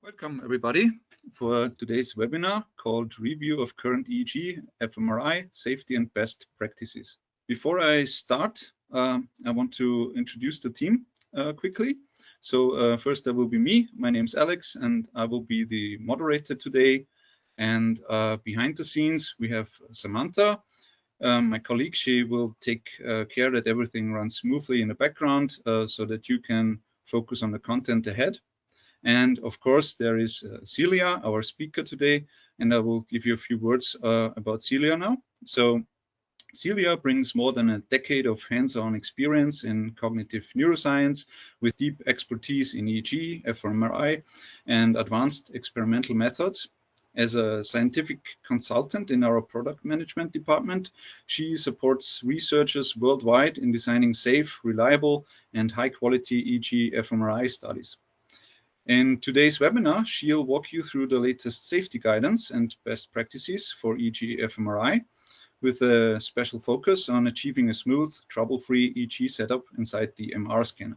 Welcome everybody for today's webinar called Review of Current EEG-fMRI Safety and Best Practices. Before I start, I want to introduce the team quickly. So first there will be me. My name is Alex and I will be the moderator today. And behind the scenes we have Samantha, my colleague. She will take care that everything runs smoothly in the background so that you can focus on the content ahead. And of course, there is Celia, our speaker today, and I will give you a few words about Celia now. So Celia brings more than a decade of hands-on experience in cognitive neuroscience with deep expertise in EEG, fMRI, and advanced experimental methods. As a scientific consultant in our product management department, she supports researchers worldwide in designing safe, reliable, and high-quality EEG fMRI studies. In today's webinar, she'll walk you through the latest safety guidance and best practices for EEG fMRI, with a special focus on achieving a smooth, trouble-free EEG setup inside the MR scanner.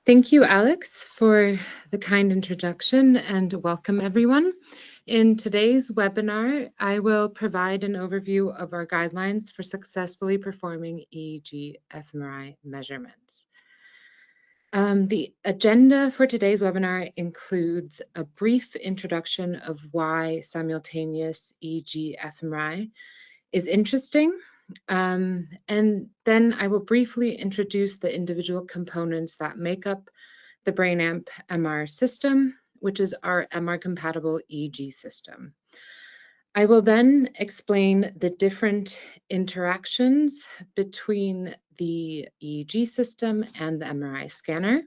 Thank you, Alex, for the kind introduction, and welcome everyone. In today's webinar, I will provide an overview of our guidelines for successfully performing EEG fMRI measurements. The agenda for today's webinar includes a brief introduction of why simultaneous EEG fMRI is interesting, and then I will briefly introduce the individual components that make up the BrainAmp MR system, which is our MR-compatible EEG system. I will then explain the different interactions between the EEG system and the MRI scanner.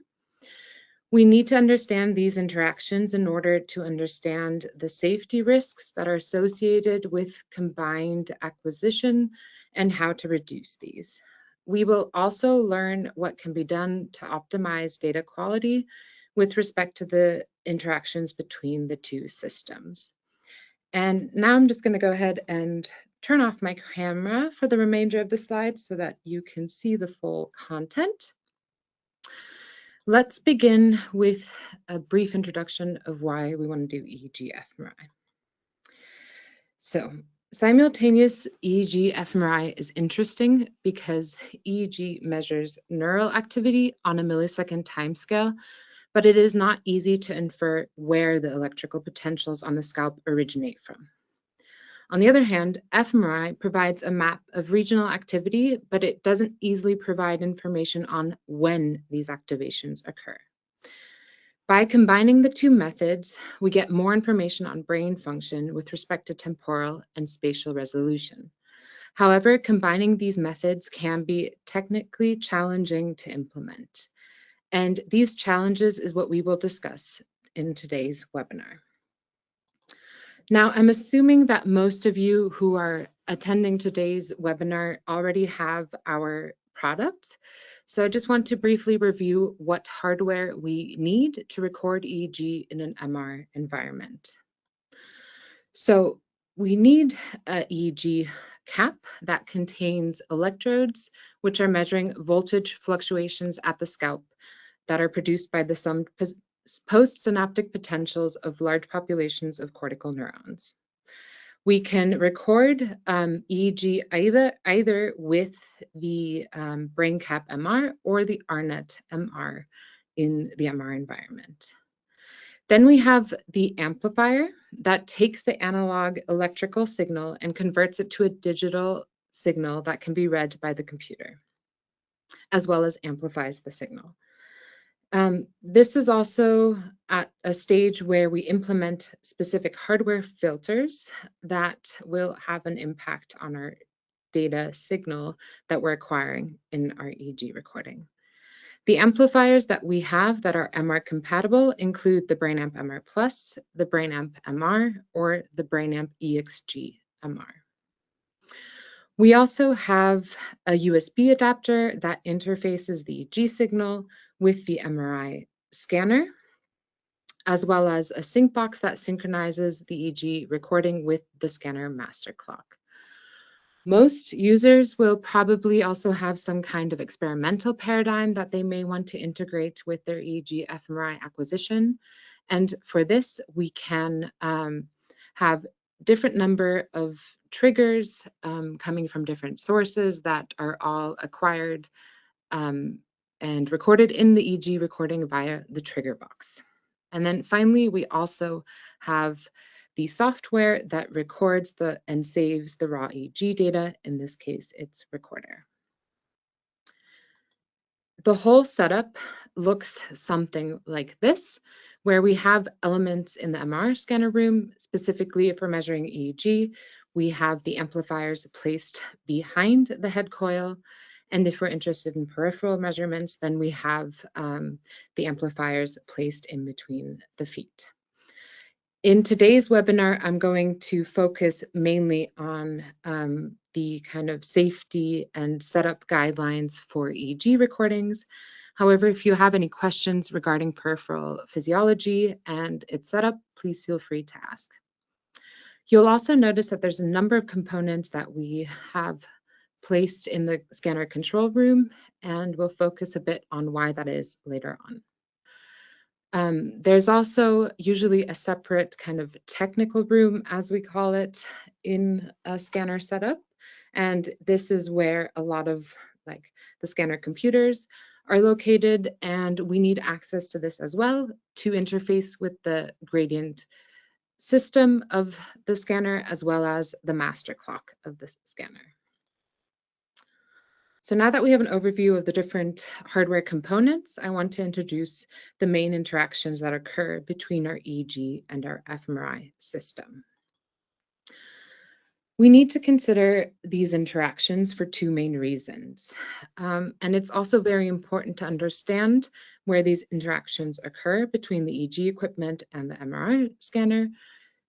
We need to understand these interactions in order to understand the safety risks that are associated with combined acquisition and how to reduce these. We will also learn what can be done to optimize data quality with respect to the interactions between the two systems. And now I'm just going to go ahead and turn off my camera for the remainder of the slides so that you can see the full content. Let's begin with a brief introduction of why we want to do EEG fMRI. So, simultaneous EEG fMRI is interesting because EEG measures neural activity on a millisecond timescale, but it is not easy to infer where the electrical potentials on the scalp originate from. On the other hand, fMRI provides a map of regional activity, but it doesn't easily provide information on when these activations occur. By combining the two methods, we get more information on brain function with respect to temporal and spatial resolution. However, combining these methods can be technically challenging to implement. And these challenges is what we will discuss in today's webinar. Now, I'm assuming that most of you who are attending today's webinar already have our product. So I just want to briefly review what hardware we need to record EEG in an MR environment. So we need an EEG cap that contains electrodes, which are measuring voltage fluctuations at the scalp that are produced by the postsynaptic potentials of large populations of cortical neurons. We can record EEG either with the BrainCap MR or the RNet MR in the MR environment. Then we have the amplifier that takes the analog electrical signal and converts it to a digital signal that can be read by the computer, as well as amplifies the signal. This is also at a stage where we implement specific hardware filters that will have an impact on our data signal that we're acquiring in our EEG recording. The amplifiers that we have that are MR compatible include the BrainAmp MR Plus, the BrainAmp MR, or the BrainAmp EXG MR. We also have a USB adapter that interfaces the EEG signal with the MRI scanner, as well as a sync box that synchronizes the EEG recording with the scanner master clock. Most users will probably also have some kind of experimental paradigm that they may want to integrate with their EEG-fMRI acquisition. And for this, we can have different number of triggers coming from different sources that are all acquired and recorded in the EEG recording via the trigger box. And then finally, we also have the software that records and saves the raw EEG data. In this case, it's Recorder. The whole setup looks something like this, where we have elements in the MR scanner room, specifically for measuring EEG. We have the amplifiers placed behind the head coil. And if we're interested in peripheral measurements, then we have the amplifiers placed in between the feet. In today's webinar, I'm going to focus mainly on the kind of safety and setup guidelines for EEG recordings. However, if you have any questions regarding peripheral physiology and its setup, please feel free to ask. You'll also notice that there's a number of components that we have placed in the scanner control room, and we'll focus a bit on why that is later on. There's also usually a separate kind of technical room, as we call it, in a scanner setup. And this is where a lot of the scanner computers are located, and we need access to this as well to interface with the gradient system of the scanner as well as the master clock of the scanner. So now that we have an overview of the different hardware components, I want to introduce the main interactions that occur between our EEG and our fMRI system. We need to consider these interactions for two main reasons. And it's also very important to understand where these interactions occur between the EEG equipment and the MRI scanner,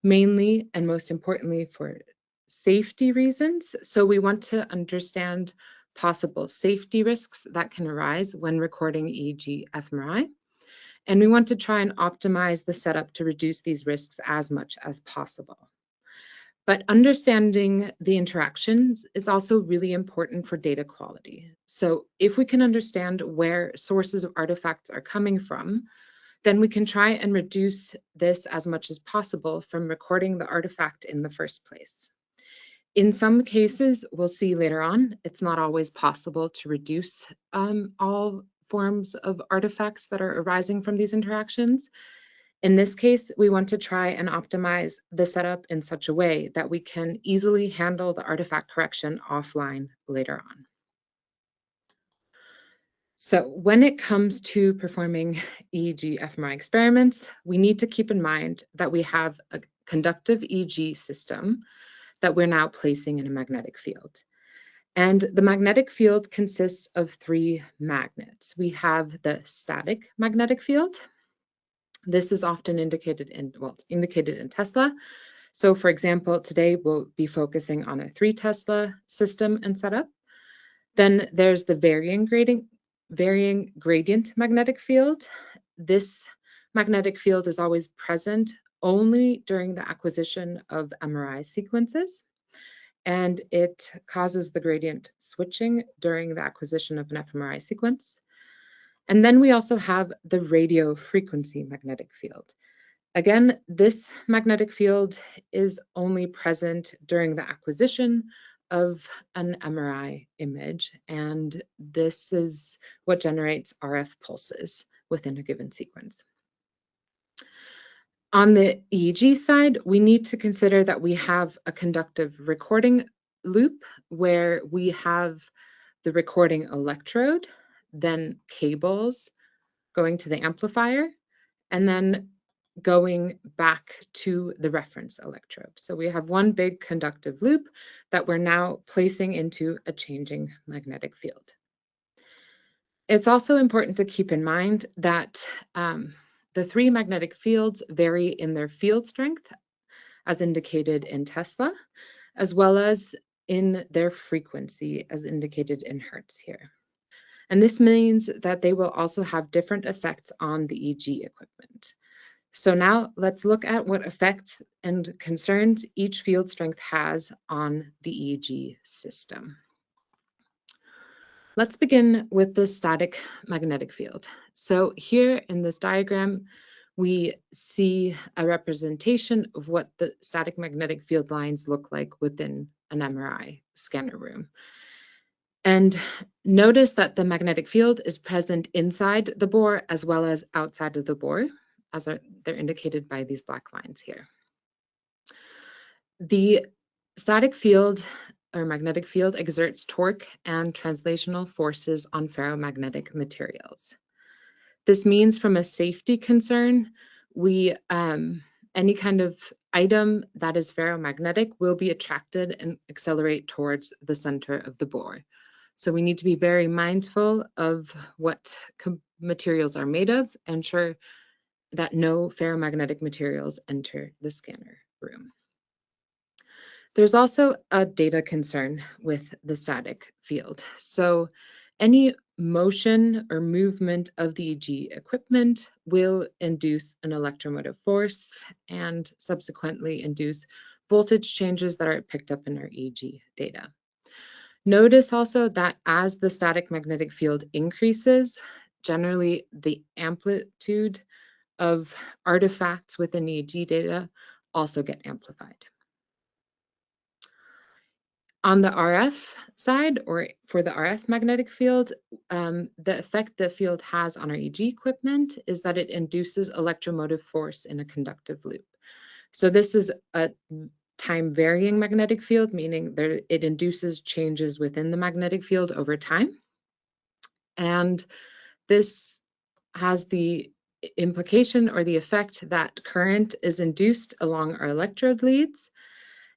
mainly and most importantly for safety reasons. So we want to understand possible safety risks that can arise when recording EEG-fMRI. And we want to try and optimize the setup to reduce these risks as much as possible. But understanding the interactions is also really important for data quality. So if we can understand where sources of artifacts are coming from, then we can try and reduce this as much as possible from recording the artifact in the first place. In some cases, we'll see later on, it's not always possible to reduce all forms of artifacts that are arising from these interactions. In this case, we want to try and optimize the setup in such a way that we can easily handle the artifact correction offline later on. So when it comes to performing EEG-fMRI experiments, we need to keep in mind that we have a conductive EEG system that we're now placing in a magnetic field. And the magnetic field consists of three magnets. We have the static magnetic field. This is often indicated in Tesla. So for example, today we'll be focusing on a 3 Tesla system and setup. Then there's the varying gradient magnetic field. This magnetic field is always present only during the acquisition of MRI sequences, and it causes the gradient switching during the acquisition of an fMRI sequence. And then we also have the radio frequency magnetic field. Again, this magnetic field is only present during the acquisition of an MRI image, and this is what generates RF pulses within a given sequence. On the EEG side, we need to consider that we have a conductive recording loop where we have the recording electrode, then cables going to the amplifier, and then going back to the reference electrode. So we have one big conductive loop that we're now placing into a changing magnetic field. It's also important to keep in mind that the 3 magnetic fields vary in their field strength, as indicated in Tesla, as well as in their frequency, as indicated in Hertz here. And this means that they will also have different effects on the EEG equipment. So now let's look at what effects and concerns each field strength has on the EEG system. Let's begin with the static magnetic field. So here in this diagram, we see a representation of what the static magnetic field lines look like within an MRI scanner room. And notice that the magnetic field is present inside the bore as well as outside of the bore, as they're indicated by these black lines here. The static field or magnetic field exerts torque and translational forces on ferromagnetic materials. This means from a safety concern, any kind of item that is ferromagnetic will be attracted and accelerate towards the center of the bore. So we need to be very mindful of what materials are made of, ensure that no ferromagnetic materials enter the scanner room. There's also a data concern with the static field. So any motion or movement of the EEG equipment will induce an electromotive force and subsequently induce voltage changes that are picked up in our EEG data. Notice also that as the static magnetic field increases, generally the amplitude of artifacts within EEG data also get amplified. On the RF side, or for the RF magnetic field, the effect the field has on our EEG equipment is that it induces electromotive force in a conductive loop. So this is a time-varying magnetic field, meaning it induces changes within the magnetic field over time. And this has the implication or the effect that current is induced along our electrode leads.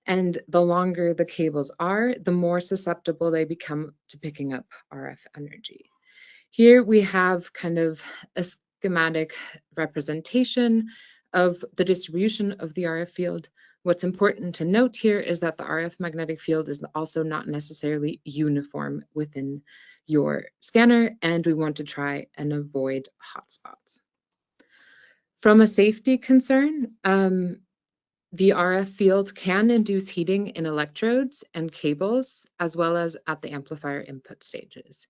And the longer the cables are, the more susceptible they become to picking up RF energy. Here we have kind of a schematic representation of the distribution of the RF field. What's important to note here is that the RF magnetic field is also not necessarily uniform within your scanner, and we want to try and avoid hotspots. From a safety concern, the RF field can induce heating in electrodes and cables, as well as at the amplifier input stages.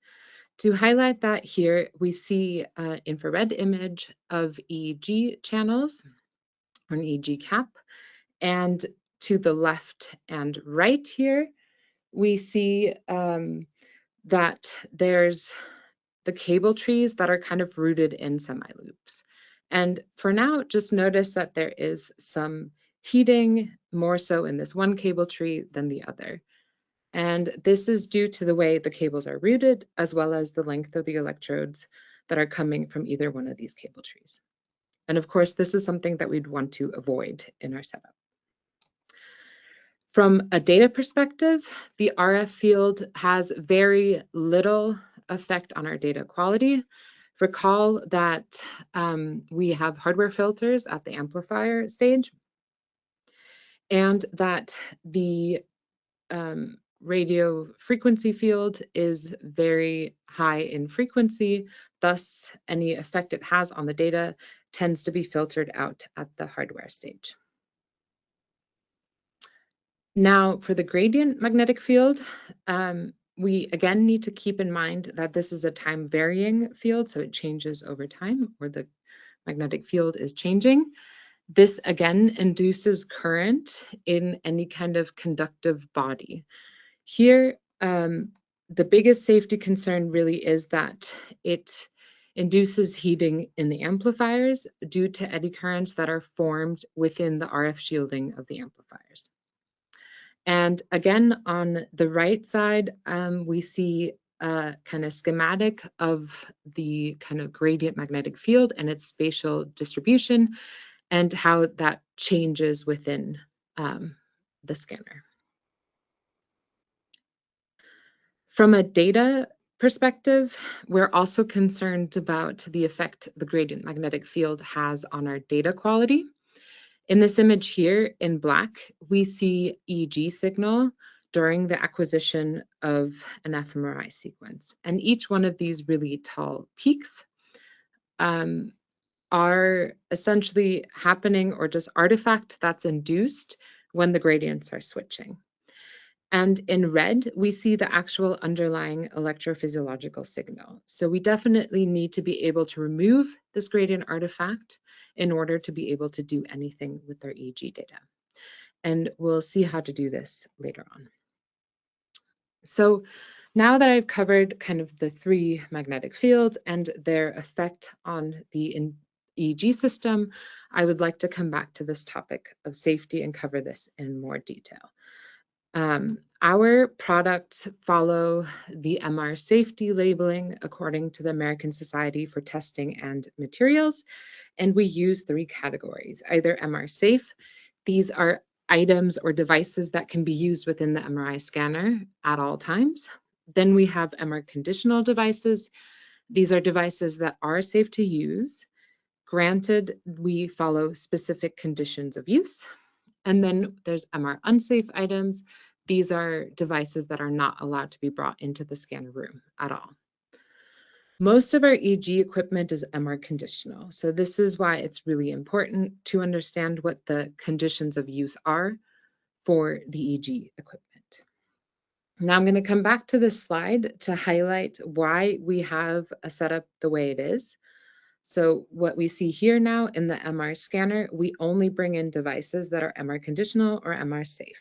To highlight that here, we see an infrared image of EEG channels, or an EEG cap, and to the left and right here, we see that there's the cable trees that are kind of rooted in semi-loops. And for now, just notice that there is some heating, more so in this one cable tree than the other. And this is due to the way the cables are routed, as well as the length of the electrodes that are coming from either one of these cable trees. And of course, this is something that we'd want to avoid in our setup. From a data perspective, the RF field has very little effect on our data quality. Recall that we have hardware filters at the amplifier stage, and that the radio frequency field is very high in frequency. Thus, any effect it has on the data tends to be filtered out at the hardware stage. Now, for the gradient magnetic field, we again need to keep in mind that this is a time varying field, so it changes over time, or the magnetic field is changing. This again induces current in any kind of conductive body. Here, the biggest safety concern really is that it induces heating in the amplifiers due to eddy currents that are formed within the RF shielding of the amplifiers. And again, on the right side, we see a kind of schematic of the kind of gradient magnetic field and its spatial distribution and how that changes within the scanner. From a data perspective, we're also concerned about the effect the gradient magnetic field has on our data quality. In this image here in black, we see EEG signal during the acquisition of an fMRI sequence. And each one of these really tall peaks are essentially happening or just artifact that's induced when the gradients are switching. And in red, we see the actual underlying electrophysiological signal. So we definitely need to be able to remove this gradient artifact in order to be able to do anything with our EEG data. And we'll see how to do this later on. So now that I've covered kind of the three magnetic fields and their effect on the EEG system, I would like to come back to this topic of safety and cover this in more detail. Our products follow the MR safety labeling according to the American Society for Testing and Materials, and we use three categories, either MR safe. These are items or devices that can be used within the MRI scanner at all times. Then we have MR-conditional devices. These are devices that are safe to use. Granted, we follow specific conditions of use. And then there's MR unsafe items. These are devices that are not allowed to be brought into the scanner room at all. Most of our EEG equipment is MR conditional. So this is why it's really important to understand what the conditions of use are for the EEG equipment. Now I'm going to come back to this slide to highlight why we have a setup the way it is. So what we see here now in the MR scanner, we only bring in devices that are MR conditional or MR safe.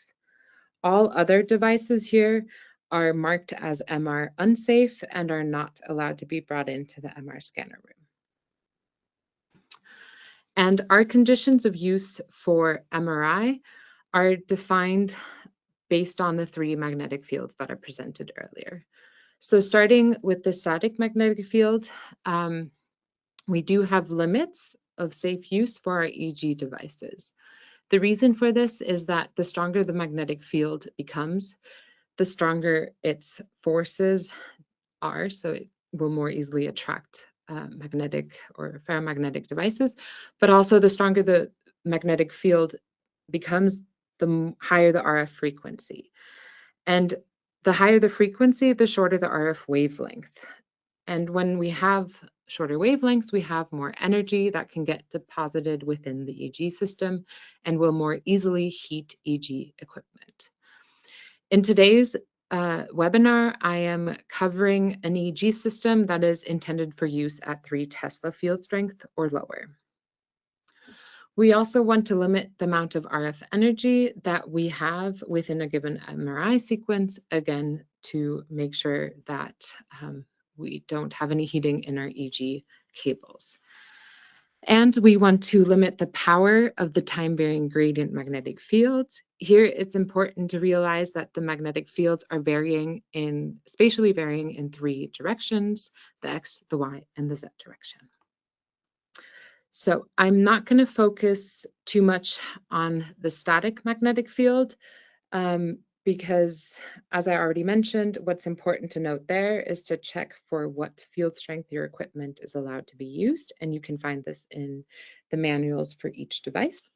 All other devices here are marked as MR unsafe and are not allowed to be brought into the MR scanner room. And our conditions of use for MRI are defined based on the three magnetic fields that are presented earlier. So starting with the static magnetic field, we do have limits of safe use for our EEG devices. The reason for this is that the stronger the magnetic field becomes, the stronger its forces are, so it will more easily attract magnetic or ferromagnetic devices, but also the stronger the magnetic field becomes, the higher the RF frequency. And the higher the frequency, the shorter the RF wavelength. And when we have shorter wavelengths, we have more energy that can get deposited within the EEG system and will more easily heat EEG equipment. In today's webinar, I am covering an EEG system that is intended for use at 3 Tesla field strength or lower. We also want to limit the amount of RF energy that we have within a given MRI sequence, again, to make sure that we don't have any heating in our EEG cables. And we want to limit the power of the time-varying gradient magnetic fields. Here, it's important to realize that the magnetic fields are spatially varying in 3 directions, the X, the Y, and the Z direction. So I'm not going to focus too much on the static magnetic field because, as I already mentioned, what's important to note there is to check for what field strength your equipment is allowed to be used, and you can find this in the manuals for each device.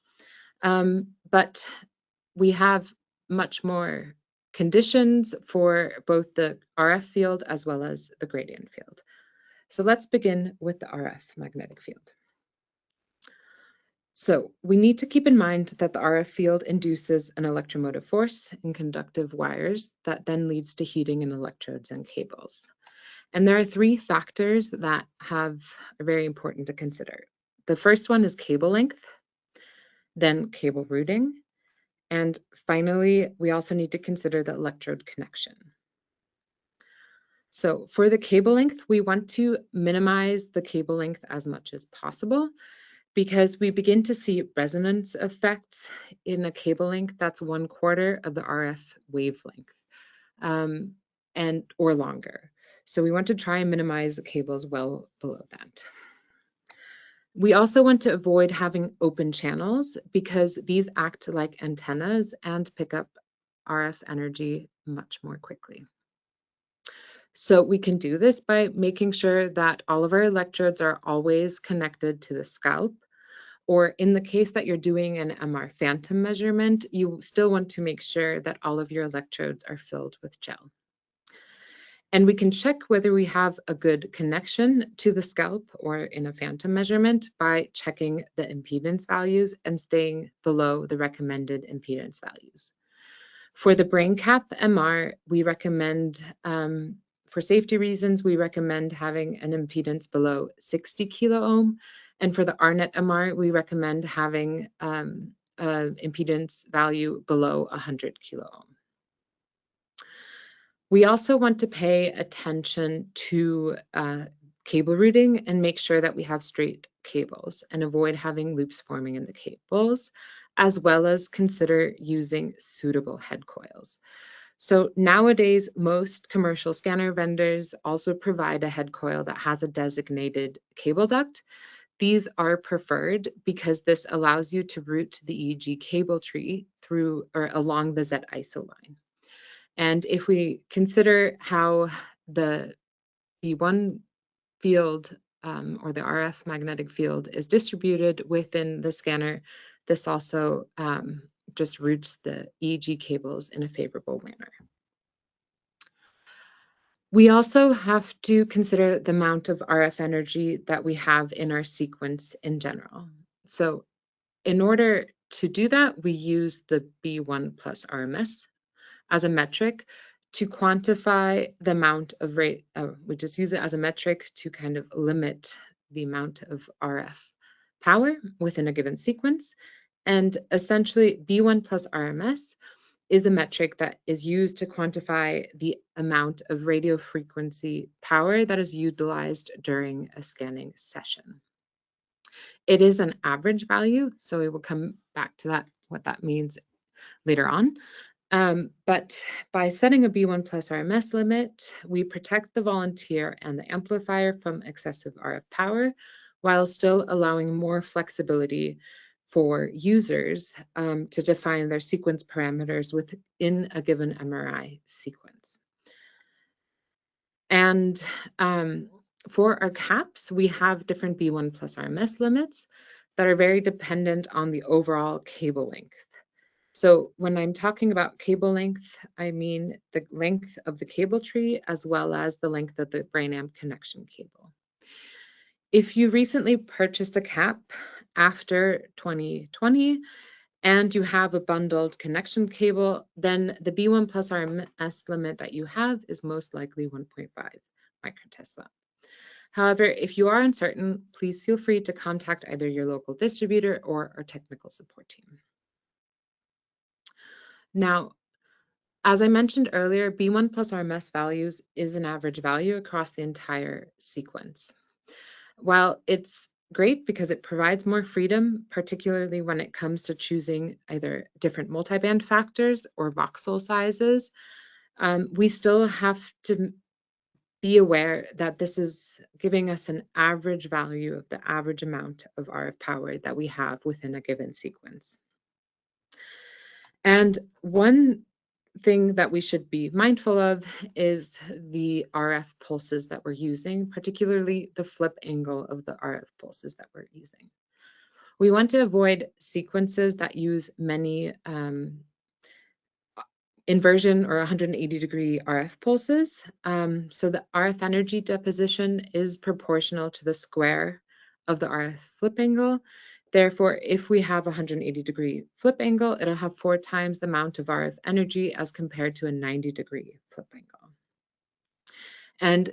But we have much more conditions for both the RF field as well as the gradient field. So let's begin with the RF magnetic field. So we need to keep in mind that the RF field induces an electromotive force in conductive wires that then leads to heating in electrodes and cables. And there are 3 factors that are very important to consider. The first one is cable length, then cable routing, and finally, we also need to consider the electrode connection. So for the cable length, we want to minimize the cable length as much as possible, because we begin to see resonance effects in a cable length that's 1/4 of the RF wavelength or longer. So we want to try and minimize the cables well below that. We also want to avoid having open channels because these act like antennas and pick up RF energy much more quickly. So we can do this by making sure that all of our electrodes are always connected to the scalp, or in the case that you're doing an MR phantom measurement, you still want to make sure that all of your electrodes are filled with gel. And we can check whether we have a good connection to the scalp or in a phantom measurement by checking the impedance values and staying below the recommended impedance values. For the brain cap MR, we recommend, for safety reasons, we recommend having an impedance below 60 kilo ohm. And for the RNet MR, we recommend having an impedance value below 100 kilo ohm. We also want to pay attention to cable routing and make sure that we have straight cables and avoid having loops forming in the cables, as well as consider using suitable head coils. So nowadays, most commercial scanner vendors also provide a head coil that has a designated cable duct. These are preferred because this allows you to route the EEG cable tree through or along the Z-ISO line. And if we consider how the B1 field or the RF magnetic field is distributed within the scanner, this also just routes the EEG cables in a favorable manner. We also have to consider the amount of RF energy that we have in our sequence in general. So in order to do that, we use the B1 plus RMS as a metric to quantify the amount of rate. We just use it as a metric to kind of limit the amount of RF power within a given sequence. And essentially, B1 plus RMS is a metric that is used to quantify the amount of radio frequency power that is utilized during a scanning session. It is an average value, so we will come back to that, what that means later on. But by setting a B1 plus RMS limit, we protect the volunteer and the amplifier from excessive RF power, while still allowing more flexibility for users to define their sequence parameters within a given MRI sequence. And for our caps, we have different B1 plus RMS limits that are very dependent on the overall cable length. So when I'm talking about cable length, I mean the length of the cable tree as well as the length of the brain amp connection cable. If you recently purchased a cap after 2020 and you have a bundled connection cable, then the B1 plus RMS limit that you have is most likely 1.5 microtesla. However, if you are uncertain, please feel free to contact either your local distributor or our technical support team. Now, as I mentioned earlier, B1 plus RMS values is an average value across the entire sequence. While it's great because it provides more freedom, particularly when it comes to choosing either different multiband factors or voxel sizes, we still have to be aware that this is giving us an average value of the average amount of RF power that we have within a given sequence. And one thing that we should be mindful of is the RF pulses that we're using, particularly the flip angle of the RF pulses that we're using. We want to avoid sequences that use many inversion or 180-degree RF pulses. So the RF energy deposition is proportional to the square of the RF flip angle. Therefore, if we have a 180-degree flip angle, it'll have 4 times the amount of RF energy as compared to a 90-degree flip angle. And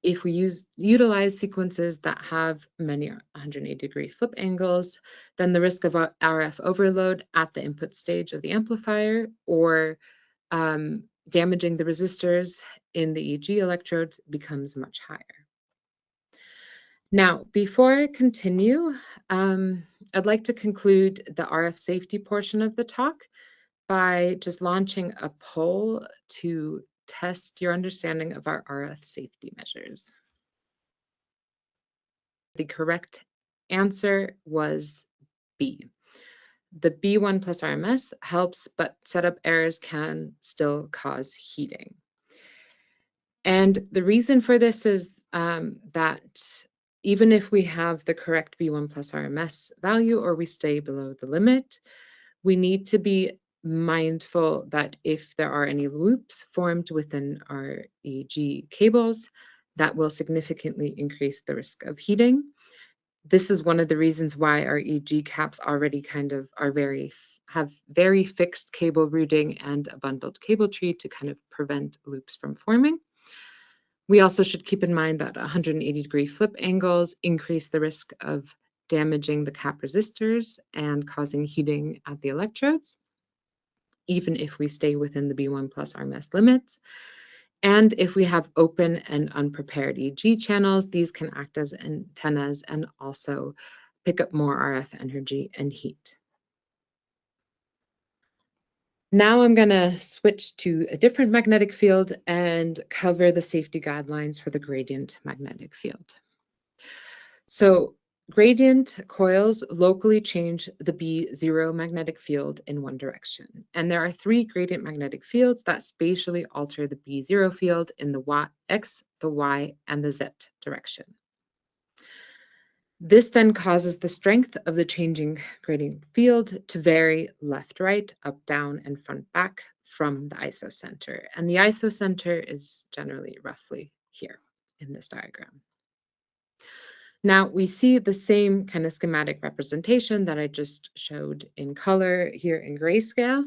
if we utilize sequences that have many 180-degree flip angles, then the risk of RF overload at the input stage of the amplifier or damaging the resistors in the EEG electrodes becomes much higher. Now, before I continue, I'd like to conclude the RF safety portion of the talk by just launching a poll to test your understanding of our RF safety measures. The correct answer was B. The B1 plus RMS helps, but setup errors can still cause heating. And the reason for this is that even if we have the correct B1 plus RMS value or we stay below the limit, we need to be mindful that if there are any loops formed within our EEG cables, that will significantly increase the risk of heating. This is one of the reasons why our EEG caps already kind of have very fixed cable routing and a bundled cable tree to kind of prevent loops from forming. We also should keep in mind that 180-degree flip angles increase the risk of damaging the cap resistors and causing heating at the electrodes, even if we stay within the B1 plus RMS limits. And if we have open and unprepared EEG channels, these can act as antennas and also pick up more RF energy and heat. Now I'm going to switch to a different magnetic field and cover the safety guidelines for the gradient magnetic field. So gradient coils locally change the B0 magnetic field in one direction. And there are 3 gradient magnetic fields that spatially alter the B0 field in the X, the Y, and the Z direction. This then causes the strength of the changing gradient field to vary left, right, up, down, and front, back from the isocenter. And the isocenter is generally roughly here in this diagram. Now we see the same kind of schematic representation that I just showed in color here in grayscale.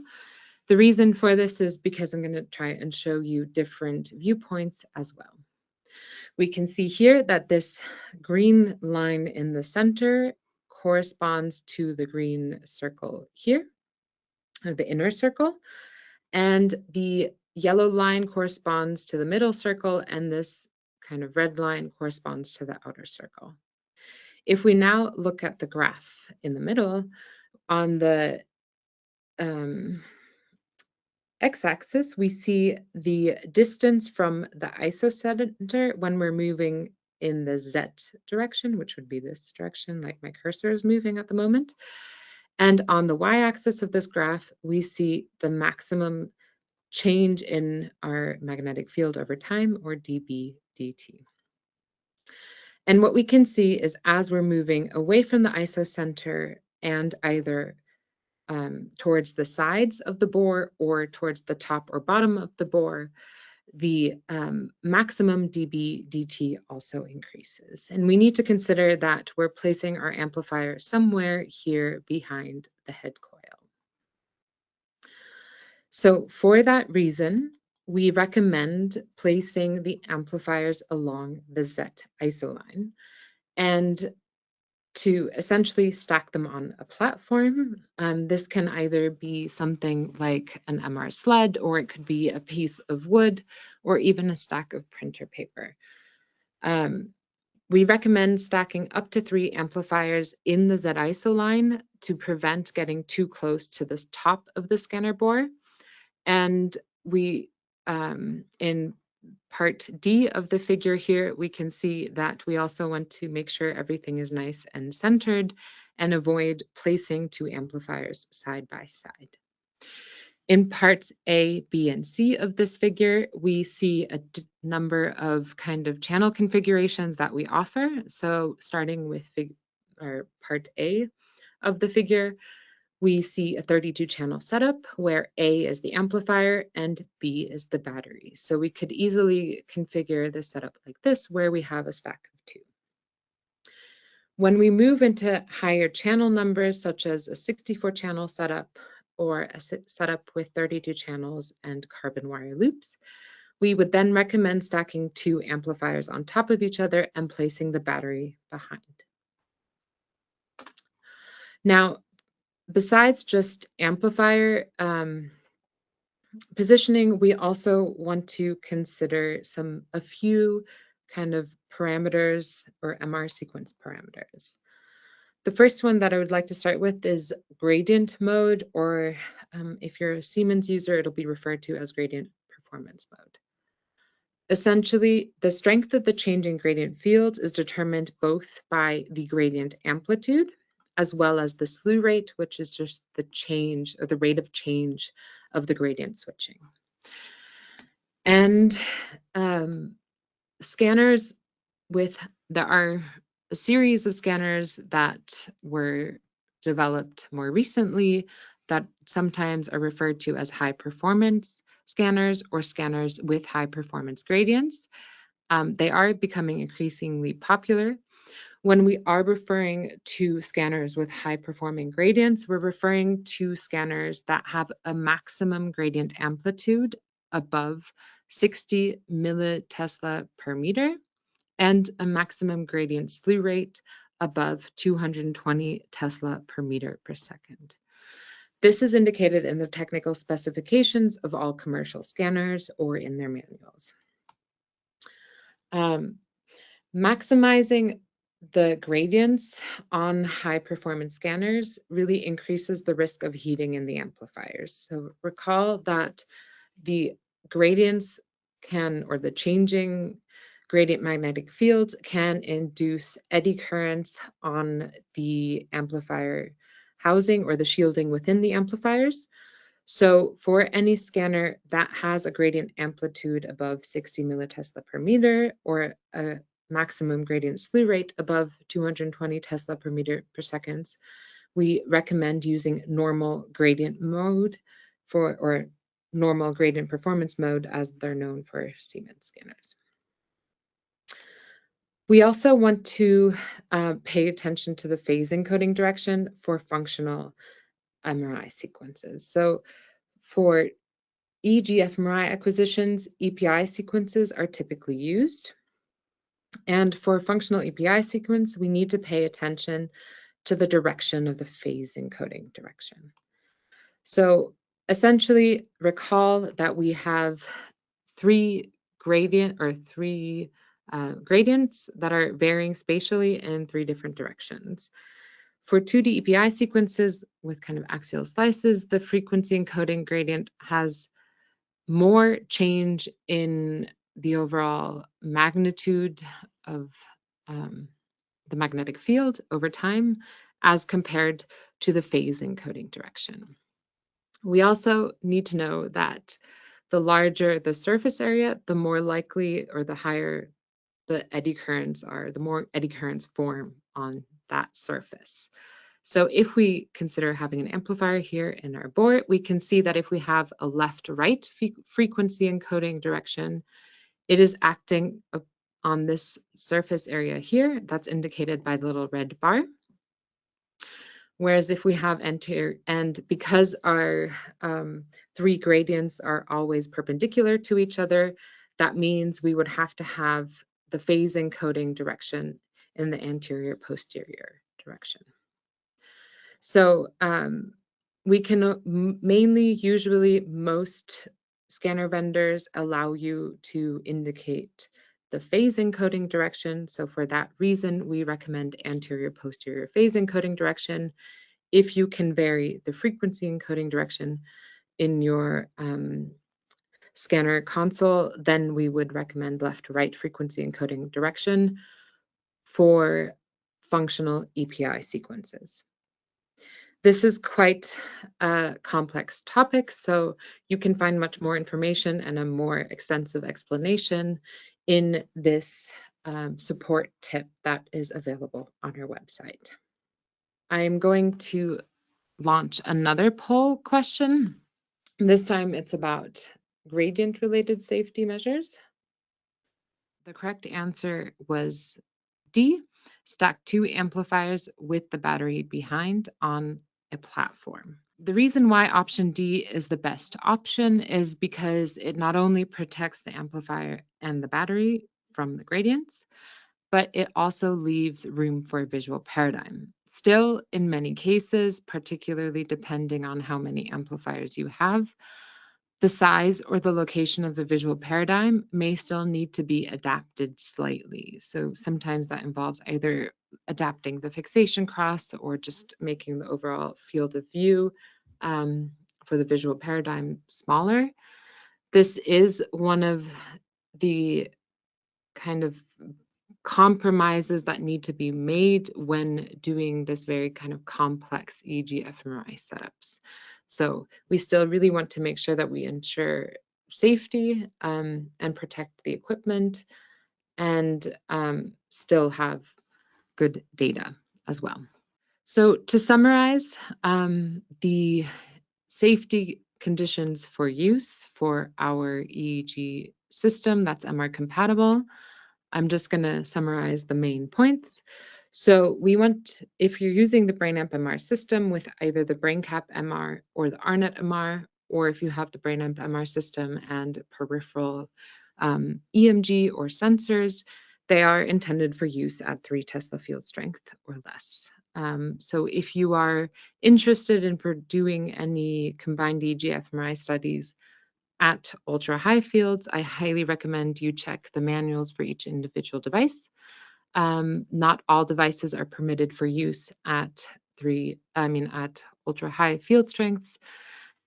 The reason for this is because I'm going to try and show you different viewpoints as well. We can see here that this green line in the center corresponds to the green circle here, or the inner circle, and the yellow line corresponds to the middle circle, and this kind of red line corresponds to the outer circle. If we now look at the graph in the middle, on the x-axis, we see the distance from the isocenter when we're moving in the Z direction, which would be this direction, like my cursor is moving at the moment. And on the y-axis of this graph, we see the maximum change in our magnetic field over time, or dB dt. And what we can see is as we're moving away from the isocenter and either towards the sides of the bore or towards the top or bottom of the bore, the maximum dB dt also increases. And we need to consider that we're placing our amplifier somewhere here behind the head coil. So for that reason, we recommend placing the amplifiers along the Z isoline and to essentially stack them on a platform. This can either be something like an MR sled, or it could be a piece of wood, or even a stack of printer paper. We recommend stacking up to 3 amplifiers in the Z isoline to prevent getting too close to the top of the scanner bore. And we, in part D of the figure here, we can see that we also want to make sure everything is nice and centered and avoid placing 2 amplifiers side by side. In parts A, B, and C of this figure, we see a number of kind of channel configurations that we offer. So starting with part A of the figure, we see a 32-channel setup where A is the amplifier and B is the battery. So we could easily configure the setup like this, where we have a stack of 2. When we move into higher channel numbers, such as a 64-channel setup or a setup with 32 channels and carbon wire loops, we would then recommend stacking 2 amplifiers on top of each other and placing the battery behind. Now, besides just amplifier positioning, we also want to consider a few kind of parameters or MR sequence parameters. The first one that I would like to start with is gradient mode, or if you're a Siemens user, it'll be referred to as gradient performance mode. Essentially, the strength of the changing gradient fields is determined both by the gradient amplitude as well as the slew rate, which is just the change or the rate of change of the gradient switching. And scanners there are a series of scanners that were developed more recently that sometimes are referred to as high performance scanners or scanners with high performance gradients. They are becoming increasingly popular. When we are referring to scanners with high performing gradients, we're referring to scanners that have a maximum gradient amplitude above 60 millitesla per meter and a maximum gradient slew rate above 220 Tesla per meter per second. This is indicated in the technical specifications of all commercial scanners or in their manuals. Maximizing the gradients on high performance scanners really increases the risk of heating in the amplifiers. So recall that the gradients can, or the changing gradient magnetic fields can induce eddy currents on the amplifier housing or the shielding within the amplifiers. So for any scanner that has a gradient amplitude above 60 millitesla per meter or a maximum gradient slew rate above 220 Tesla per meter per second, we recommend using normal gradient mode or normal gradient performance mode, as they're known for Siemens scanners. We also want to pay attention to the phase encoding direction for functional MRI sequences. So for EEG-fMRI acquisitions, EPI sequences are typically used. And for functional EPI sequence, we need to pay attention to the direction of the phase encoding direction. So essentially, recall that we have three gradients that are varying spatially in three different directions. For 2D EPI sequences with kind of axial slices, the frequency encoding gradient has more change in the overall magnitude of the magnetic field over time as compared to the phase encoding direction. We also need to know that the larger the surface area, the more likely or the higher the eddy currents are, the more eddy currents form on that surface. So if we consider having an amplifier here in our board, we can see that if we have a left-right frequency encoding direction, it is acting on this surface area here that's indicated by the little red bar. Whereas if we have anterior, and because our three gradients are always perpendicular to each other, that means we would have to have the phase encoding direction in the anterior posterior direction. So we can usually most scanner vendors allow you to indicate the phase encoding direction. So for that reason, we recommend anterior posterior phase encoding direction. If you can vary the frequency encoding direction in your scanner console, then we would recommend left to right frequency encoding direction for functional EPI sequences. This is quite a complex topic, so you can find much more information and a more extensive explanation in this support tip that is available on our website. I'm going to launch another poll question. This time it's about gradient-related safety measures. The correct answer was D, stack 2 amplifiers with the battery behind on a platform. The reason why option D is the best option is because it not only protects the amplifier and the battery from the gradients, but it also leaves room for a visual paradigm. Still, in many cases, particularly depending on how many amplifiers you have, the size or the location of the visual paradigm may still need to be adapted slightly. So sometimes that involves either adapting the fixation cross or just making the overall field of view for the visual paradigm smaller. This is one of the kind of compromises that need to be made when doing this very kind of complex EEG-fMRI setups. So we still really want to make sure that we ensure safety and protect the equipment and still have good data as well. So to summarize, the safety conditions for use for our EEG system that's MR compatible. I'm just going to summarize the main points. So we want, if you're using the BrainAmp MR system with either the BrainCap MR or the RNet MR, or if you have the BrainAmp MR system and peripheral EMG or sensors, they are intended for use at 3 Tesla field strength or less. So if you are interested in doing any combined EEG-fMRI studies at ultra high fields, I highly recommend you check the manuals for each individual device. Not all devices are permitted for use at ultra high field strengths.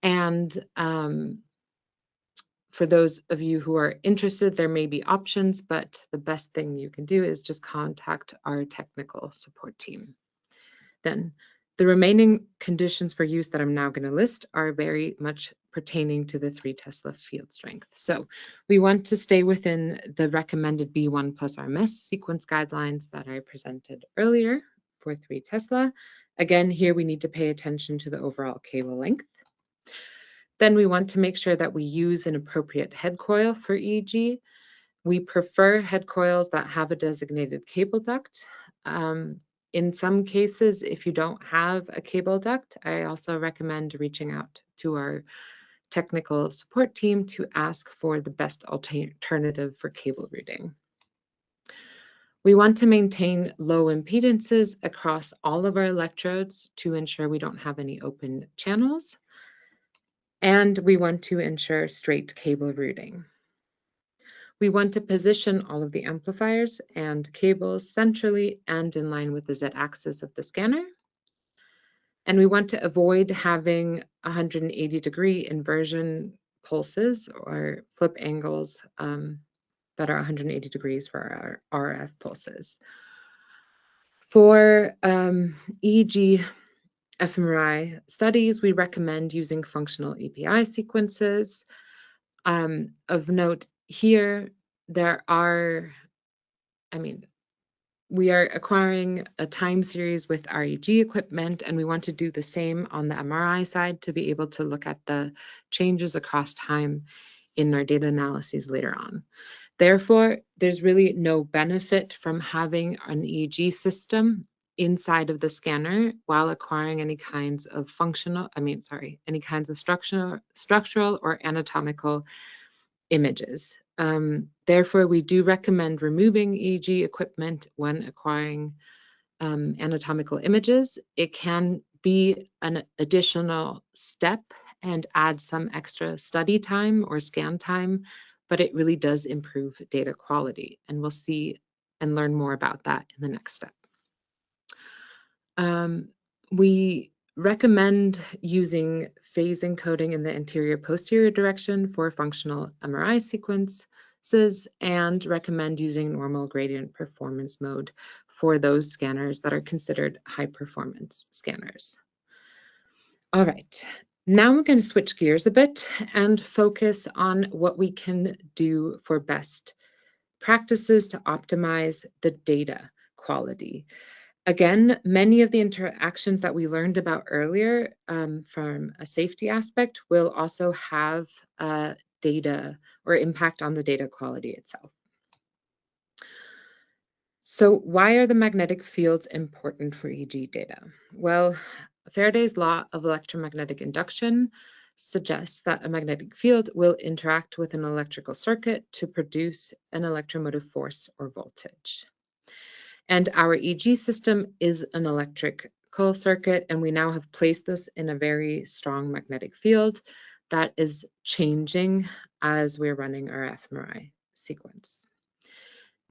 And for those of you who are interested, there may be options, but the best thing you can do is just contact our technical support team. Then the remaining conditions for use that I'm now going to list are very much pertaining to the 3 Tesla field strength. So we want to stay within the recommended B1 plus RMS sequence guidelines that I presented earlier for 3 Tesla. Again, here we need to pay attention to the overall cable length. Then we want to make sure that we use an appropriate head coil for EEG. We prefer head coils that have a designated cable duct. In some cases, if you don't have a cable duct, I also recommend reaching out to our technical support team to ask for the best alternative for cable routing. We want to maintain low impedances across all of our electrodes to ensure we don't have any open channels. And we want to ensure straight cable routing. We want to position all of the amplifiers and cables centrally and in line with the Z-axis of the scanner. And we want to avoid having 180-degree inversion pulses or flip angles that are 180 degrees for our RF pulses. For EEG-fMRI studies, we recommend using functional API sequences. Of note, here, we are acquiring a time series with our EEG equipment, and we want to do the same on the MRI side to be able to look at the changes across time in our data analyses later on. Therefore, there's really no benefit from having an EEG system inside of the scanner while acquiring any kinds of structural or anatomical images. Therefore, we do recommend removing EEG equipment when acquiring anatomical images. It can be an additional step and add some extra study time or scan time, but it really does improve data quality. And we'll see and learn more about that in the next step. We recommend using phase encoding in the anterior-posterior direction for functional MRI sequences and recommend using normal gradient performance mode for those scanners that are considered high-performance scanners. All right, now we're going to switch gears a bit and focus on what we can do for best practices to optimize the data quality. Again, many of the interactions that we learned about earlier from a safety aspect will also have data or impact on the data quality itself. So why are the magnetic fields important for EEG data? Well, Faraday's law of electromagnetic induction suggests that a magnetic field will interact with an electrical circuit to produce an electromotive force or voltage. And our EEG system is an electrical circuit, and we now have placed this in a very strong magnetic field that is changing as we're running our fMRI sequence.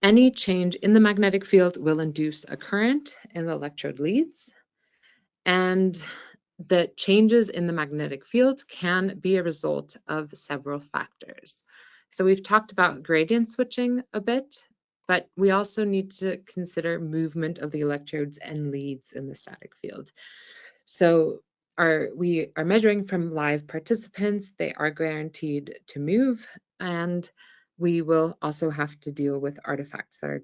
Any change in the magnetic field will induce a current in the electrode leads, and the changes in the magnetic field can be a result of several factors. So we've talked about gradient switching a bit, but we also need to consider movement of the electrodes and leads in the static field. So we are measuring from live participants. They are guaranteed to move, and we will also have to deal with artifacts that are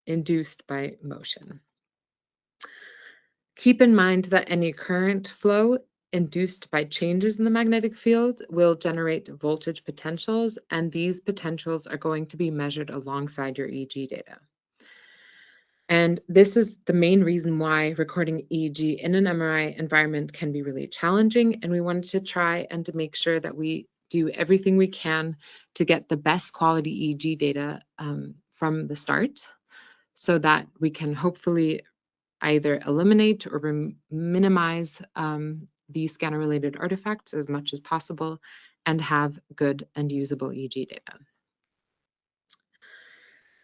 induced by motion. Keep in mind that any current flow induced by changes in the magnetic field will generate voltage potentials, and these potentials are going to be measured alongside your EEG data. And this is the main reason why recording EEG in an MRI environment can be really challenging, and we wanted to try and to make sure that we do everything we can to get the best quality EEG data from the start, so that we can hopefully either eliminate or minimize these scanner-related artifacts as much as possible and have good and usable EEG data.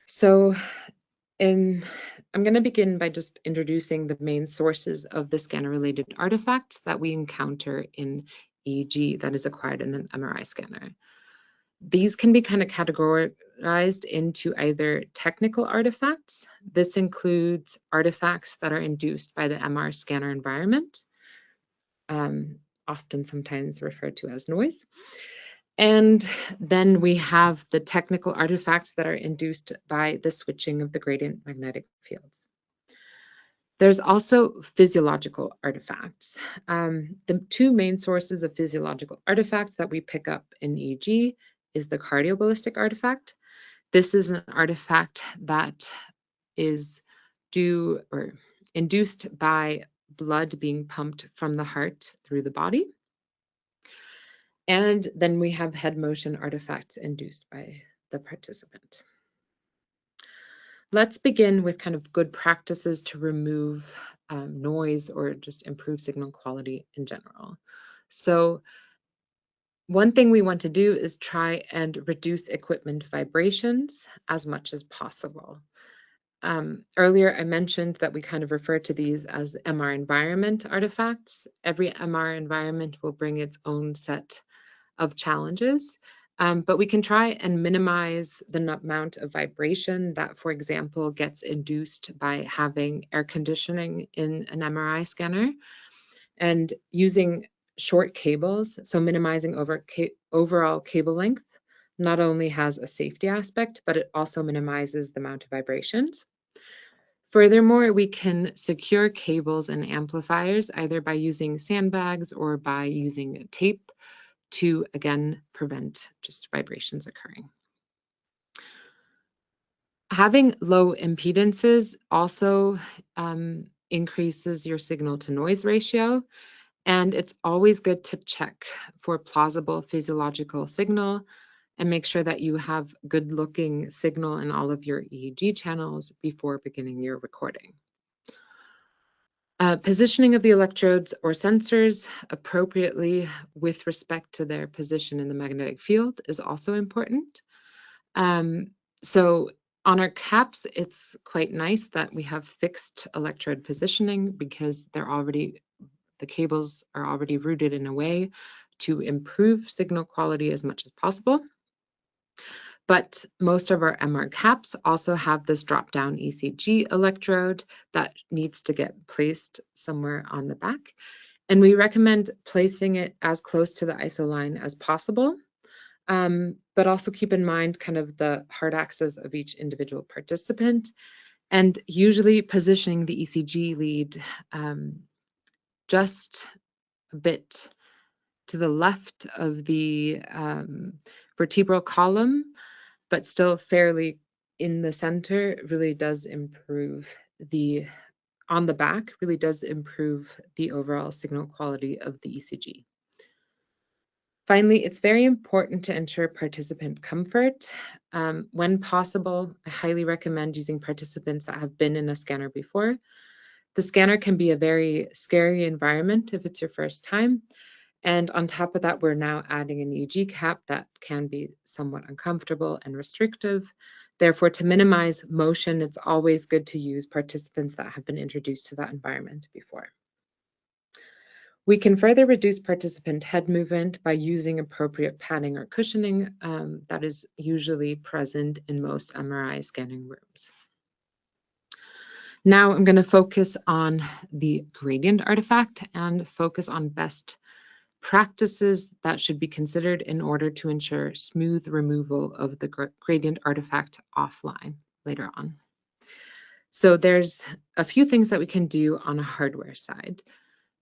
So I'm going to begin by just introducing the main sources of the scanner-related artifacts that we encounter in EEG that is acquired in an MRI scanner. These can be kind of categorized into either technical artifacts. This includes artifacts that are induced by the MR scanner environment, often sometimes referred to as noise. And then we have the technical artifacts that are induced by the switching of the gradient magnetic fields. There's also physiological artifacts. The two main sources of physiological artifacts that we pick up in EEG is the cardioballistic artifact. This is an artifact that is due or induced by blood being pumped from the heart through the body. And then we have head motion artifacts induced by the participant. Let's begin with kind of good practices to remove noise or just improve signal quality in general. So one thing we want to do is try and reduce equipment vibrations as much as possible. Earlier, I mentioned that we kind of refer to these as MR environment artifacts. Every MR environment will bring its own set of challenges, but we can try and minimize the amount of vibration that, for example, gets induced by having air conditioning in an MRI scanner and using short cables, so minimizing overall cable length not only has a safety aspect, but it also minimizes the amount of vibrations. Furthermore, we can secure cables and amplifiers either by using sandbags or by using tape to, again, prevent just vibrations occurring. Having low impedances also increases your signal to noise ratio. And it's always good to check for plausible physiological signal and make sure that you have good looking signal in all of your EEG channels before beginning your recording. Positioning of the electrodes or sensors appropriately with respect to their position in the magnetic field is also important. So on our caps, it's quite nice that we have fixed electrode positioning because the cables are already routed in a way to improve signal quality as much as possible. But most of our MR caps also have this drop-down ECG electrode that needs to get placed somewhere on the back. And we recommend placing it as close to the ISO line as possible, but also keep in mind kind of the hard axis of each individual participant, and usually positioning the ECG lead just a bit to the left of the vertebral column, but still fairly in the center really does improve on the back really does improve the overall signal quality of the ECG. Finally, it's very important to ensure participant comfort. When possible, I highly recommend using participants that have been in a scanner before. The scanner can be a very scary environment if it's your first time. And on top of that, we're now adding an EEG cap that can be somewhat uncomfortable and restrictive. Therefore, to minimize motion, it's always good to use participants that have been introduced to that environment before. We can further reduce participant head movement by using appropriate padding or cushioning that is usually present in most MRI scanning rooms. Now I'm going to focus on the gradient artifact and focus on best practices that should be considered in order to ensure smooth removal of the gradient artifact offline later on. So there's a few things that we can do on a hardware side.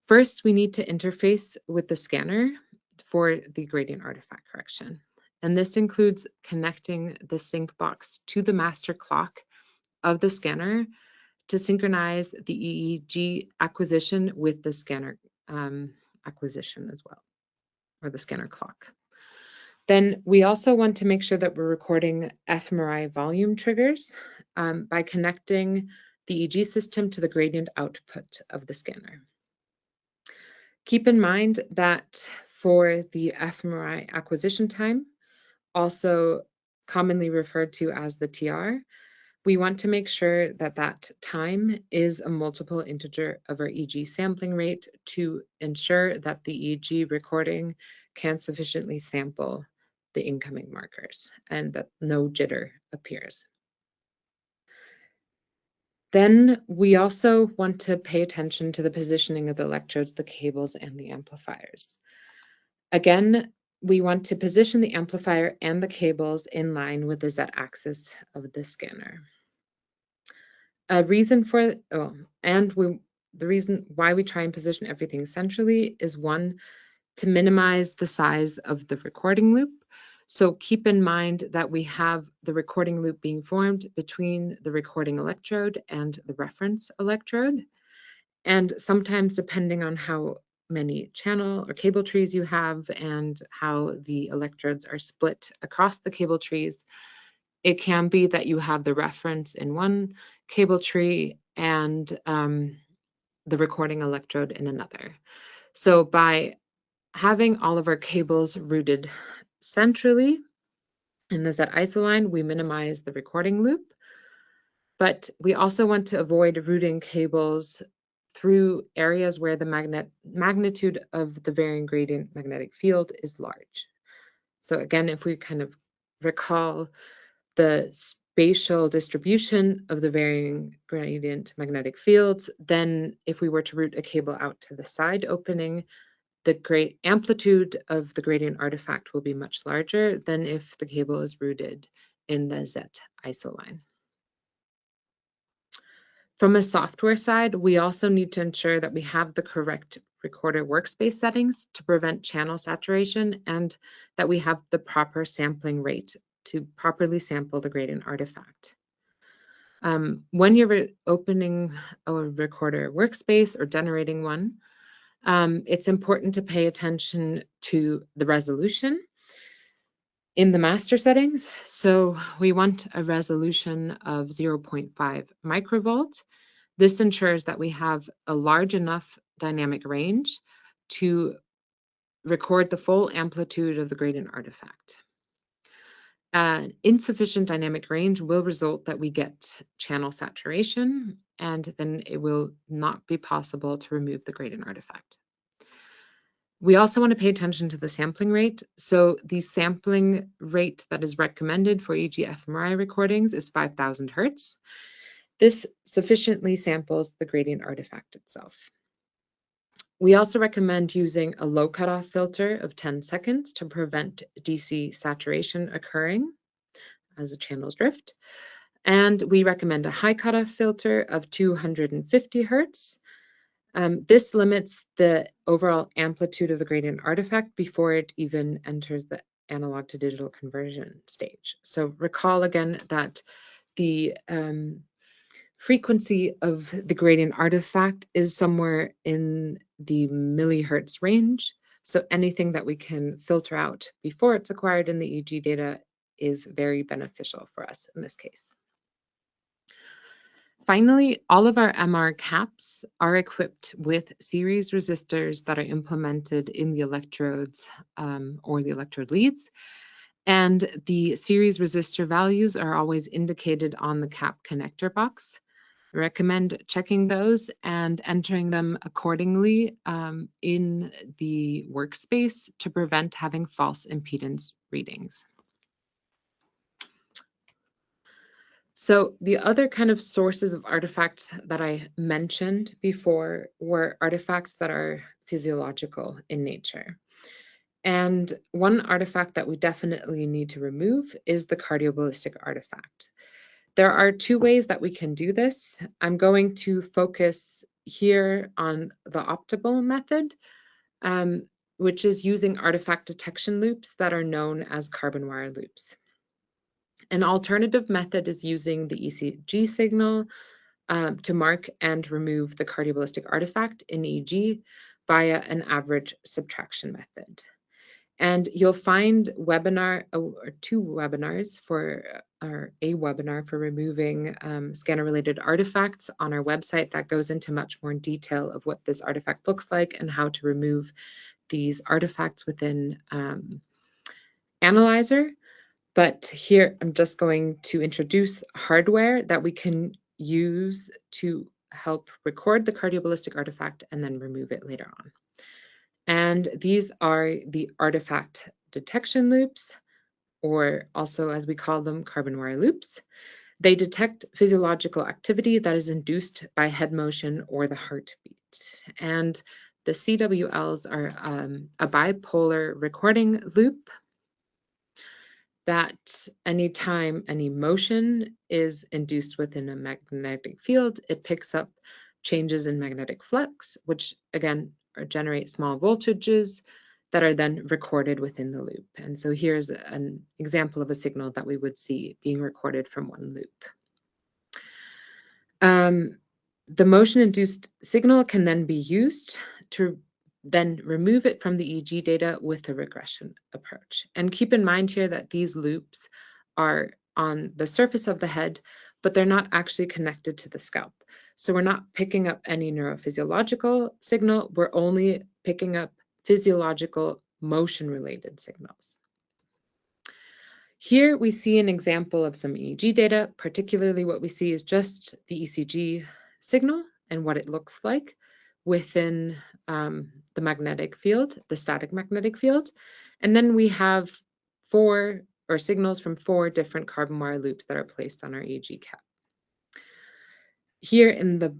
First, we need to interface with the scanner for the gradient artifact correction. And this includes connecting the sync box to the master clock of the scanner to synchronize the EEG acquisition with the scanner acquisition as well, or the scanner clock. Then we also want to make sure that we're recording fMRI volume triggers by connecting the EEG system to the gradient output of the scanner. Keep in mind that for the fMRI acquisition time, also commonly referred to as the TR, we want to make sure that that time is a multiple integer of our EEG sampling rate to ensure that the EEG recording can sufficiently sample the incoming markers and that no jitter appears. Then we also want to pay attention to the positioning of the electrodes, the cables, and the amplifiers. Again, we want to position the amplifier and the cables in line with the z-axis of the scanner. The reason why we try and position everything centrally is one, to minimize the size of the recording loop. So keep in mind that we have the recording loop being formed between the recording electrode and the reference electrode. And sometimes, depending on how many channel or cable trees you have and how the electrodes are split across the cable trees, it can be that you have the reference in one cable tree and the recording electrode in another. So by having all of our cables routed centrally in the Z-isoline, we minimize the recording loop, but we also want to avoid routing cables through areas where the magnitude of the varying gradient magnetic field is large. So again, if we kind of recall the spatial distribution of the varying gradient magnetic fields, then if we were to route a cable out to the side opening, the great amplitude of the gradient artifact will be much larger than if the cable is routed in the Z-isoline. From a software side, we also need to ensure that we have the correct recorder workspace settings to prevent channel saturation and that we have the proper sampling rate to properly sample the gradient artifact. When you're opening a recorder workspace or generating one, it's important to pay attention to the resolution in the master settings. So we want a resolution of 0.5 microvolt. This ensures that we have a large enough dynamic range to record the full amplitude of the gradient artifact. Insufficient dynamic range will result that we get channel saturation, and then it will not be possible to remove the gradient artifact. We also want to pay attention to the sampling rate. So the sampling rate that is recommended for EEG-fMRI recordings is 5,000 Hertz. This sufficiently samples the gradient artifact itself. We also recommend using a low cutoff filter of 10 seconds to prevent DC saturation occurring as the channels drift. And we recommend a high cutoff filter of 250 Hertz. This limits the overall amplitude of the gradient artifact before it even enters the analog to digital conversion stage. So recall again that the frequency of the gradient artifact is somewhere in the millihertz range. So anything that we can filter out before it's acquired in the EEG data is very beneficial for us in this case. Finally, all of our MR caps are equipped with series resistors that are implemented in the electrodes or the electrode leads. And the series resistor values are always indicated on the cap connector box. I recommend checking those and entering them accordingly in the workspace to prevent having false impedance readings. So the other kind of sources of artifacts that I mentioned before were artifacts that are physiological in nature. And one artifact that we definitely need to remove is the cardioballistic artifact. There are two ways that we can do this. I'm going to focus here on the optimal method, which is using artifact detection loops that are known as carbon wire loops. An alternative method is using the ECG signal to mark and remove the cardioballistic artifact in EEG via an average subtraction method. And you'll find two webinars or a webinar for removing scanner-related artifacts on our website that goes into much more detail of what this artifact looks like and how to remove these artifacts within Analyzer. But here I'm just going to introduce hardware that we can use to help record the cardioballistic artifact and then remove it later on. And these are the artifact detection loops, or also as we call them, carbon wire loops. They detect physiological activity that is induced by head motion or the heartbeat. And the CWLs are a bipolar recording loop that anytime any motion is induced within a magnetic field, it picks up changes in magnetic flux, which again generate small voltages that are then recorded within the loop. And so here's an example of a signal that we would see being recorded from one loop. The motion-induced signal can then be used to then remove it from the EEG data with a regression approach. And keep in mind here that these loops are on the surface of the head, but they're not actually connected to the scalp. So we're not picking up any neurophysiological signal, we're only picking up physiological motion-related signals. Here we see an example of some EEG data. Particularly what we see is just the ECG signal and what it looks like within the magnetic field, the static magnetic field. And then we have signals from 4 different carbon wire loops that are placed on our EEG cap. Here in the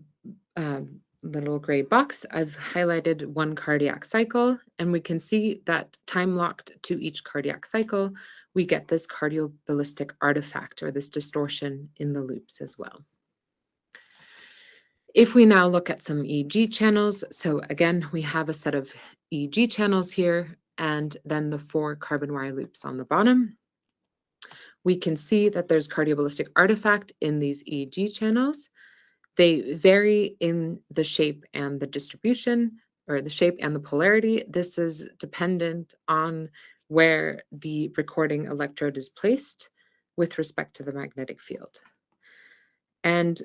little gray box, I've highlighted one cardiac cycle, and we can see that time locked to each cardiac cycle, we get this cardioballistic artifact or this distortion in the loops as well. If we now look at some EEG channels, so again, we have a set of EEG channels here, and then the 4 carbon wire loops on the bottom. We can see that there's cardioballistic artifact in these EEG channels. They vary in the shape and the distribution, or the shape and the polarity. This is dependent on where the recording electrode is placed with respect to the magnetic field. And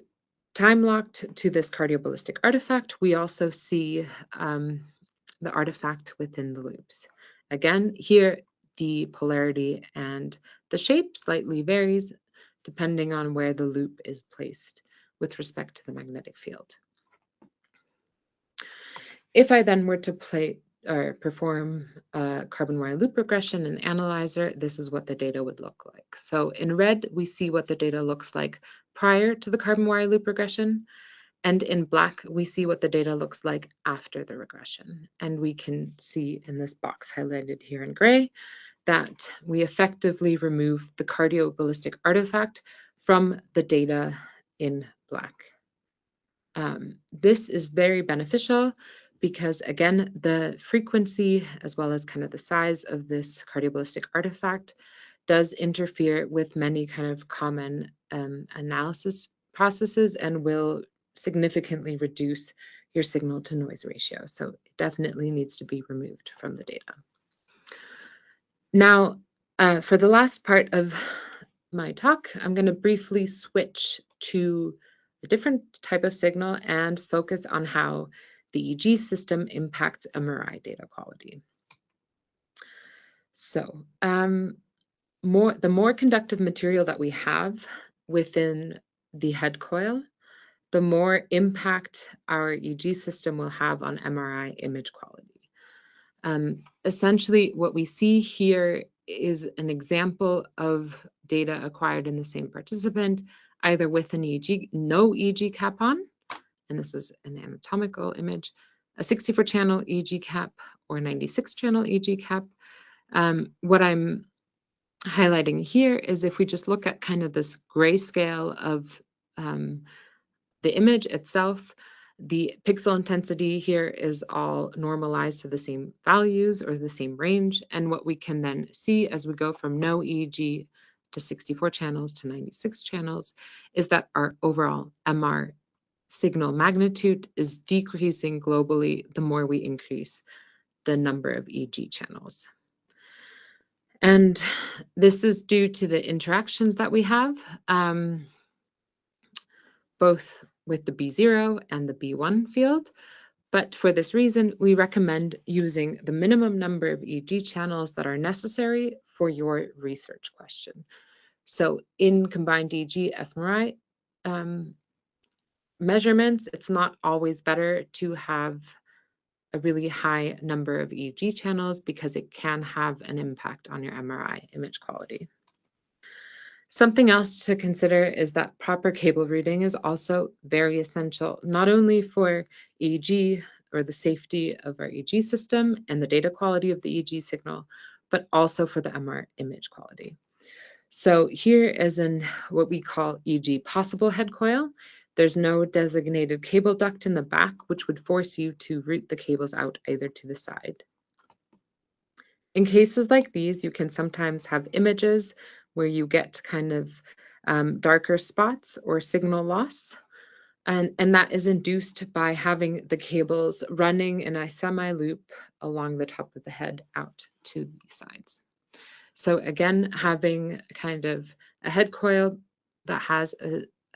time locked to this cardioballistic artifact, we also see the artifact within the loops. Again, here the polarity and the shape slightly varies depending on where the loop is placed with respect to the magnetic field. If I then were to perform a carbon wire loop regression in Analyzer, this is what the data would look like. So in red, we see what the data looks like prior to the carbon wire loop regression. And in black, we see what the data looks like after the regression. And we can see in this box highlighted here in gray that we effectively remove the cardioballistic artifact from the data in black. This is very beneficial because, again, the frequency as well as kind of the size of this cardioballistic artifact does interfere with many kind of common analysis processes and will significantly reduce your signal to noise ratio. So it definitely needs to be removed from the data. Now, for the last part of my talk, I'm going to briefly switch to a different type of signal and focus on how the EEG system impacts MRI data quality. So the more conductive material that we have within the head coil, the more impact our EEG system will have on MRI image quality. Essentially, what we see here is an example of data acquired in the same participant, either with an EEG, no EEG cap on, and this is an anatomical image, a 64-channel EEG cap or 96-channel EEG cap. What I'm highlighting here is if we just look at kind of this grayscale of the image itself, The pixel intensity here is all normalized to the same values or the same range. And what we can then see as we go from no EEG to 64 channels to 96 channels is that our overall MR signal magnitude is decreasing globally the more we increase the number of EEG channels. And this is due to the interactions that we have, both with the B0 and the B1 field. But for this reason, we recommend using the minimum number of EEG channels that are necessary for your research question. So in combined EEG-fMRI measurements, it's not always better to have a really high number of EEG channels because it can have an impact on your MRI image quality. Something else to consider is that proper cable routing is also very essential, not only for EEG or the safety of our EEG system and the data quality of the EEG signal, but also for the MR image quality. So here is what we call EEG possible head coil. There's no designated cable duct in the back, which would force you to route the cables out either to the side. In cases like these, you can sometimes have images where you get kind of darker spots or signal loss. And that is induced by having the cables running in a semi-loop along the top of the head out to the sides. So again, having kind of a head coil that has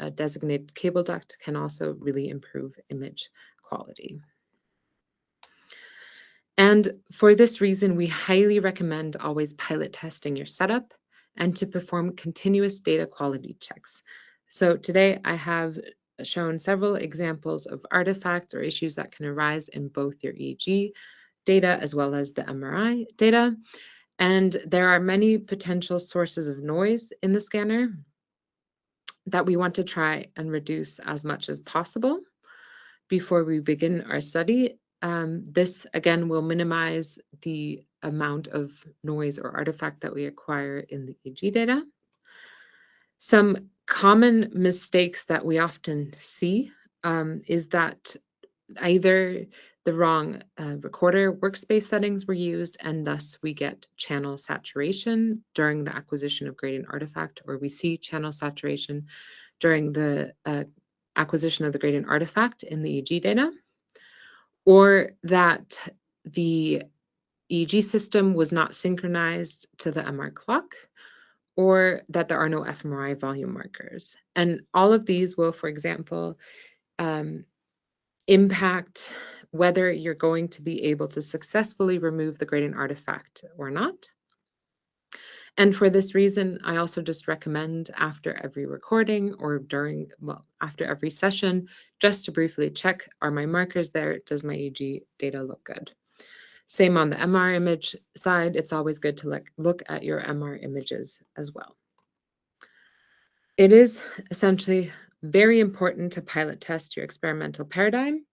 a designated cable duct can also really improve image quality. And for this reason, we highly recommend always pilot testing your setup and to perform continuous data quality checks. So today I have shown several examples of artifacts or issues that can arise in both your EEG data as well as the MRI data. And there are many potential sources of noise in the scanner that we want to try and reduce as much as possible before we begin our study. This, again, will minimize the amount of noise or artifact that we acquire in the EEG data. Some common mistakes that we often see is that either the wrong recorder workspace settings were used, and thus we get channel saturation during the acquisition of gradient artifact, or we see channel saturation during the acquisition of the gradient artifact in the EEG data, or that the EEG system was not synchronized to the MR clock, or that there are no fMRI volume markers. And all of these will, for example, impact whether you're going to be able to successfully remove the gradient artifact or not. And for this reason, I also just recommend after every recording or after every session, just to briefly check, are my markers there? Does my EEG data look good? Same on the MR image side, it's always good to look at your MR images as well. It is essentially very important to pilot test your experimental paradigm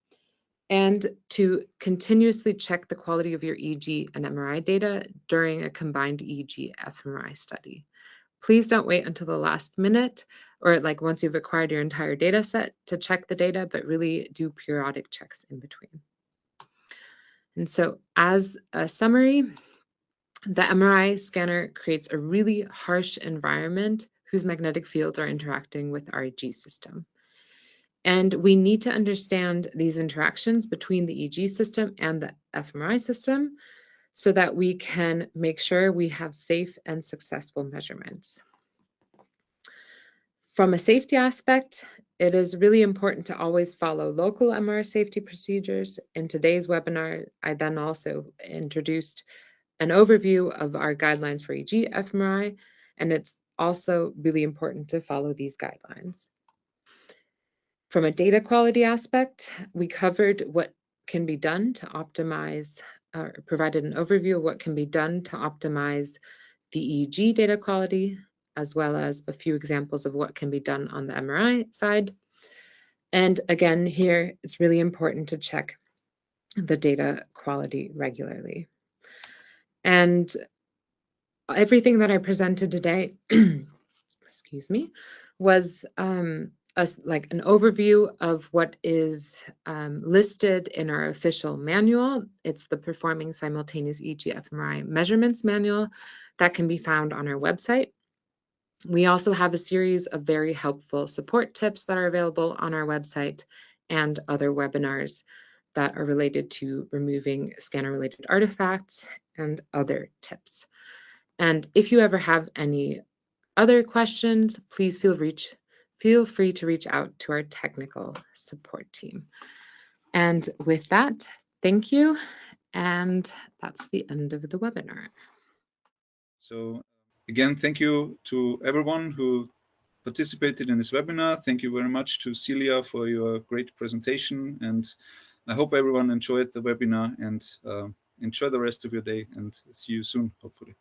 and to continuously check the quality of your EEG and MRI data during a combined EEG-fMRI study. Please don't wait until the last minute or once you've acquired your entire data set to check the data, but really do periodic checks in between. And so as a summary, the MRI scanner creates a really harsh environment whose magnetic fields are interacting with our EEG system. And we need to understand these interactions between the EEG system and the fMRI system so that we can make sure we have safe and successful measurements. From a safety aspect, it is really important to always follow local MR safety procedures. In today's webinar, I then also introduced an overview of our guidelines for EEG-fMRI, and it's also really important to follow these guidelines. From a data quality aspect, we covered what can be done to optimize, or provided an overview of what can be done to optimize the EEG data quality, as well as a few examples of what can be done on the MRI side. And again, here, it's really important to check the data quality regularly. And everything that I presented today, excuse me, was like an overview of what is listed in our official manual. It's the Performing Simultaneous EEG-fMRI Measurements Manual that can be found on our website. We also have a series of very helpful support tips that are available on our website and other webinars that are related to removing scanner-related artifacts and other tips. And if you ever have any other questions, please feel free to reach out to our technical support team. And with that, thank you. And that's the end of the webinar. So again, thank you to everyone who participated in this webinar. Thank you very much to Celia for your great presentation. And I hope everyone enjoyed the webinar and enjoy the rest of your day, and see you soon, hopefully.